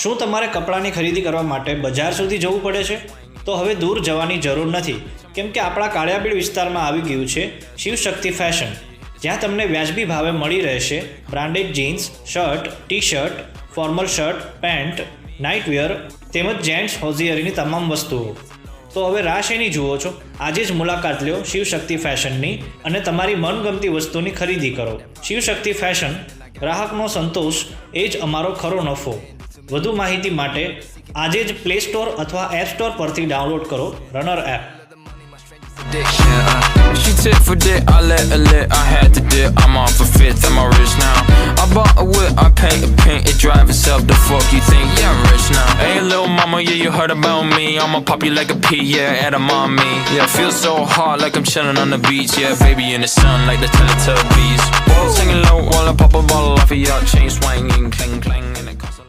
શું તમારે કપડાની ખરીદી કરવા માટે બજાર સુધી જવું પડે છે? તો હવે દૂર જવાની જરૂર નથી, કેમ કે આપણા કાળિયાબીડ વિસ્તારમાં આવી ગયું છે શિવશક્તિ ફેશન, જ્યાં તમને વ્યાજબી ભાવે મળી રહેશે branded jeans, shirt, T shirt, formal shirt, pant, nightwear તેમજ જેન્ટ્સ હોઝિયરીની તમામ વસ્તુઓ. તો હવે રાહ શેની જુઓ છો? આજે જ મુલાકાત લ્યો શિવશક્તિ ફેશનની અને તમારી મનગમતી વસ્તુની ખરીદી કરો. શિવશક્તિ ફેશન, ગ્રાહકનો સંતોષ એ જ અમારો ખરો નફો. વધુ માહિતી માટે આજે જ પ્લે સ્ટોર અથવા એપ સ્ટોર પરથી ડાઉનલોડ કરો runner app. She tit for dick, I let her lit, I had to dip, I'm off a fifth, I'm rich now. I bought a whip, I paint a paint, it drive itself, the fuck you think, yeah I'm rich now. Hey little mama, yeah you heard about me, I'ma pop you like a pea, yeah, at a mommy. Yeah, feel so hot like I'm chilling on the beach, yeah, baby in the sun like the Teletubbies. Balls singing low while I pop a bottle off of your chain swinging, clang clang.